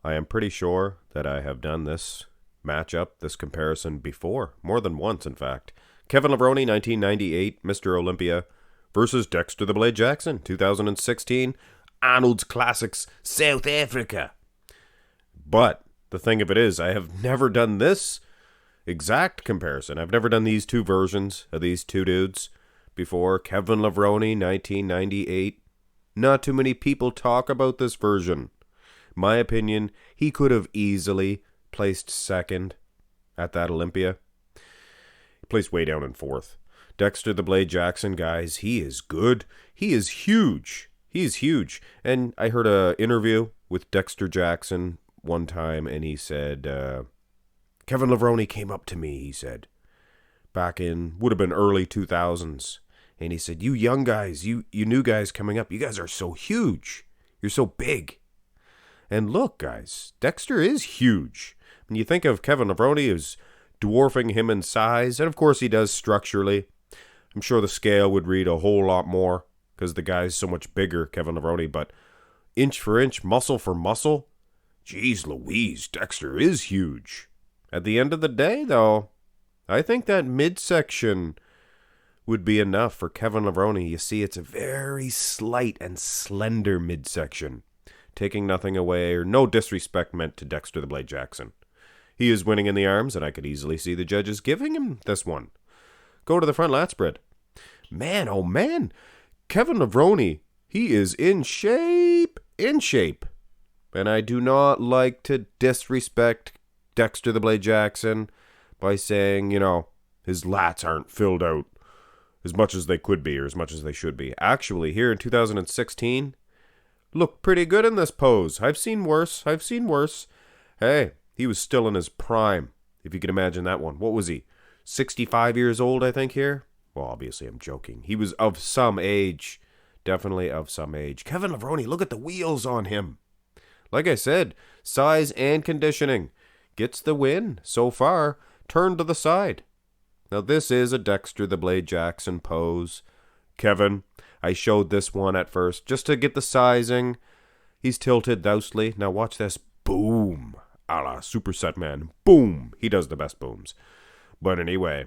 I am pretty sure that I have done this matchup, this comparison before, more than once, in fact. Kevin Levrone, 1998, Mr. Olympia, versus Dexter the Blade Jackson, 2016, Arnold's Classics, South Africa. But the thing of it is, I have never done this exact comparison. I've never done these two versions of these two dudes before. Kevin Levrone, 1998. Not too many people talk about this version. My opinion, he could have easily placed second at that Olympia. He placed way down in fourth. Dexter the Blade Jackson, guys, he is good. He is huge. He is huge. And I heard an interview with Dexter Jackson one time, and he said, Kevin Levrone came up to me, he said, back in, would have been early 2000s. And he said, you young guys, you new guys coming up, you guys are so huge. You're so big. And look, guys, Dexter is huge. When you think of Kevin Levrone as dwarfing him in size, and of course he does structurally, I'm sure the scale would read a whole lot more because the guy's so much bigger, Kevin Levrone, but inch for inch, muscle for muscle, geez Louise, Dexter is huge. At the end of the day, though, I think that midsection would be enough for Kevin Levrone. You see, it's a very slight and slender midsection, taking nothing away or no disrespect meant to Dexter the Blade Jackson. He is winning in the arms, and I could easily see the judges giving him this one. Go to the front lat spread. Man, oh man, Kevin Levrone, he is in shape, And I do not like to disrespect Dexter the Blade Jackson by saying, his lats aren't filled out as much as they could be or as much as they should be. Actually, here in 2016, looked pretty good in this pose. I've seen worse. Hey, he was still in his prime, if you can imagine that one. What was he? 65 years old, I think, here? Well, obviously, I'm joking. He was of some age. Definitely of some age. Kevin Levrone, look at the wheels on him. Like I said, size and conditioning. Gets the win so far. Turn to the side. Now, this is a Dexter the Blade Jackson pose. Kevin, I showed this one at first just to get the sizing. He's tilted dousely. Now watch this. Boom. A la Superset Man. Boom. He does the best booms. But anyway,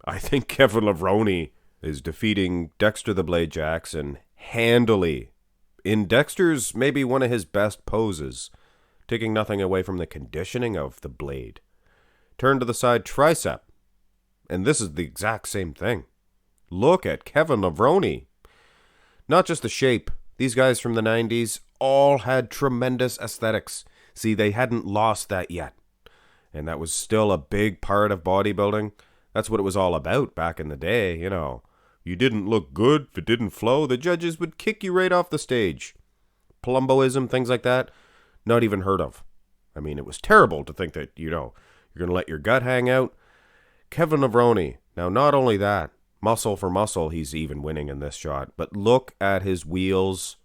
I think Kevin Levrone is defeating Dexter the Blade Jackson handily. In Dexter's maybe one of his best poses, taking nothing away from the conditioning of the blade. Turn to the side tricep. And this is the exact same thing. Look at Kevin Levrone. Not just the shape. These guys from the 90s all had tremendous aesthetics. See, they hadn't lost that yet. And that was still a big part of bodybuilding. That's what it was all about back in the day, You didn't look good, if it didn't flow, the judges would kick you right off the stage. Palumboism, things like that, not even heard of. I mean, it was terrible to think that, you're going to let your gut hang out. Kevin Levrone, now not only that, muscle for muscle, he's even winning in this shot, but look at his wheels.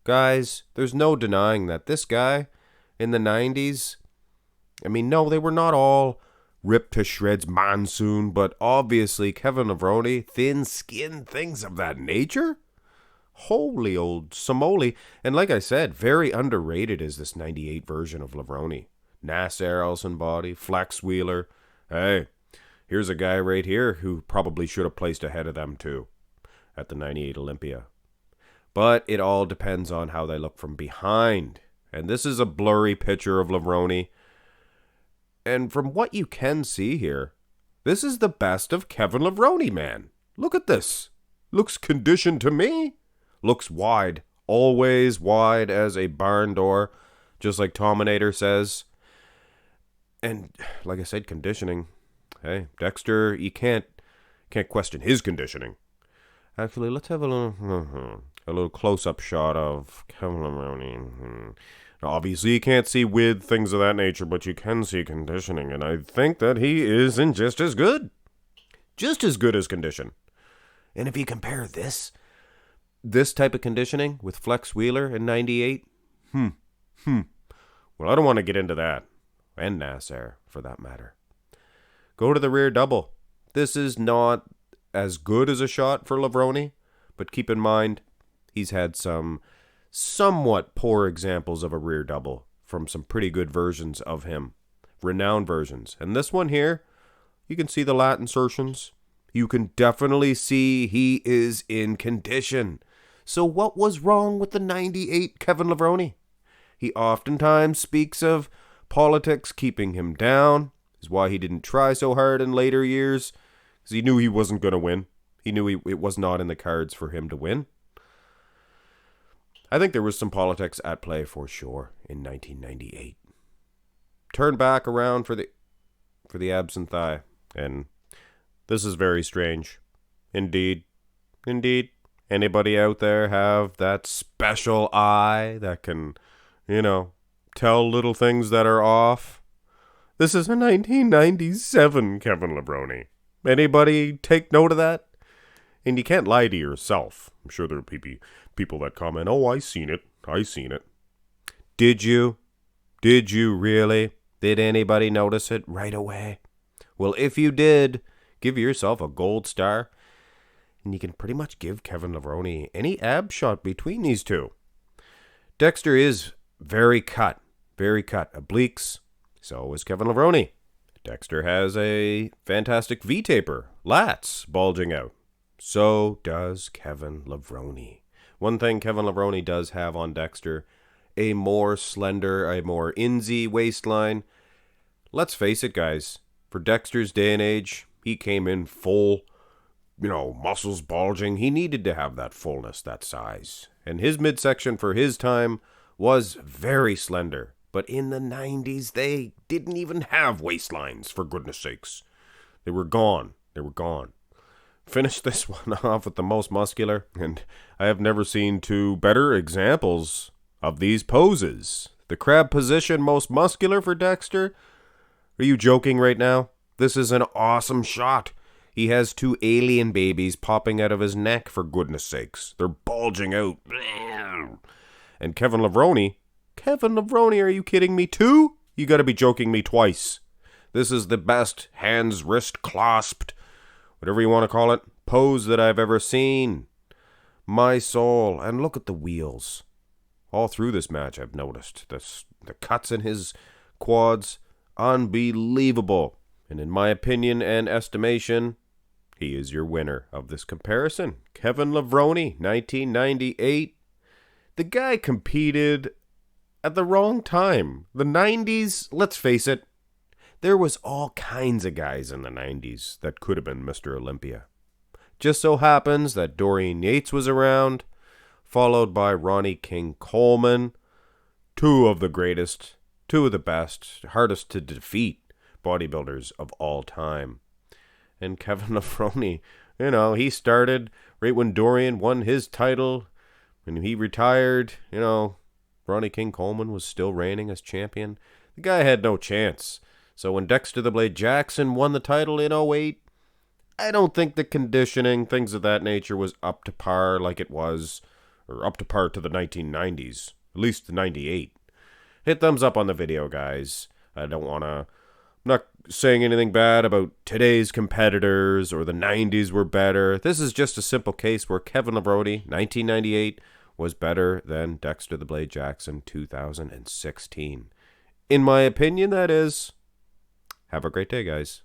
Guys, there's no denying that this guy in the 90s, no, they were not all ripped to shreds monsoon, but obviously Kevin Levrone, thin skin, things of that nature. Holy old Somoli. And like I said, very underrated is this 98 version of Levrone. Nasser Elson body, flex wheeler. Hey, here's a guy right here who probably should have placed ahead of them too at the 98 Olympia. But it all depends on how they look from behind. And this is a blurry picture of Levrone. And from what you can see here, this is the best of Kevin Levrone, man. Look at this. Looks conditioned to me. Looks wide. Always wide as a barn door, just like Tominator says. And like I said, conditioning. Hey, Dexter, you can't question his conditioning. Actually, let's have a little close-up shot of Kevin Levrone. Now, obviously, you can't see width, things of that nature, but you can see conditioning, and I think that he is in just as good as condition. And if you compare this type of conditioning with Flex Wheeler in 98, well, I don't want to get into that, and Nasser, for that matter. Go to the rear double. This is not as good as a shot for Levrone, but keep in mind, he's had some somewhat poor examples of a rear double from some pretty good versions of him, renowned versions. And this one here, you can see the lat insertions. You can definitely see he is in condition. So what was wrong with the 98 Kevin Levrone? He oftentimes speaks of politics keeping him down. Is why he didn't try so hard in later years, because he knew he wasn't going to win. He knew it was not in the cards for him to win. I think there was some politics at play for sure in 1998. Turn back around for the absent thigh, and this is very strange. Indeed. Anybody out there have that special eye that can, tell little things that are off? This is a 1997 Kevin Levrone. Anybody take note of that? And you can't lie to yourself. I'm sure there'll be people that comment, "Oh, I seen it. Did you? Did you really? Did anybody notice it right away? Well, if you did, give yourself a gold star. And you can pretty much give Kevin Levrone any ab shot between these two. Dexter is very cut. Obliques. So is Kevin Levrone. Dexter has a fantastic V-taper. Lats bulging out. So does Kevin Levrone. One thing Kevin Levrone does have on Dexter, a more slender, a more insy waistline. Let's face it, guys. For Dexter's day and age, he came in full, muscles bulging. He needed to have that fullness, that size. And his midsection for his time was very slender. But in the 90s, they didn't even have waistlines, for goodness sakes. They were gone. Finish this one off with the most muscular, and I have never seen two better examples of these poses. The crab position most muscular for Dexter? Are you joking right now? This is an awesome shot. He has two alien babies popping out of his neck, for goodness sakes. They're bulging out. And Kevin Levrone, are you kidding me too? You gotta be joking me twice. This is the best hands, wrist clasped, whatever you want to call it, pose that I've ever seen. My soul. And look at the wheels. All through this match I've noticed. The cuts in his quads, unbelievable. And in my opinion and estimation, he is your winner of this comparison. Kevin Levrone, 1998. The guy competed at the wrong time. The 90s, let's face it, there was all kinds of guys in the 90s that could have been Mr. Olympia. Just so happens that Dorian Yates was around, followed by Ronnie King Coleman, two of the best, hardest to defeat bodybuilders of all time. And Kevin Levrone, he started right when Dorian won his title. When he retired, Ronnie King Coleman was still reigning as champion. The guy had no chance. So when Dexter the Blade Jackson won the title in 2008, I don't think the conditioning, things of that nature, was up to par like it was, or up to par to the 1990s, at least the 98. Hit thumbs up on the video, guys. I'm not saying anything bad about today's competitors or the 90s were better. This is just a simple case where Kevin Levrone, 1998, was better than Dexter the Blade Jackson, 2016. In my opinion, that is. Have a great day, guys.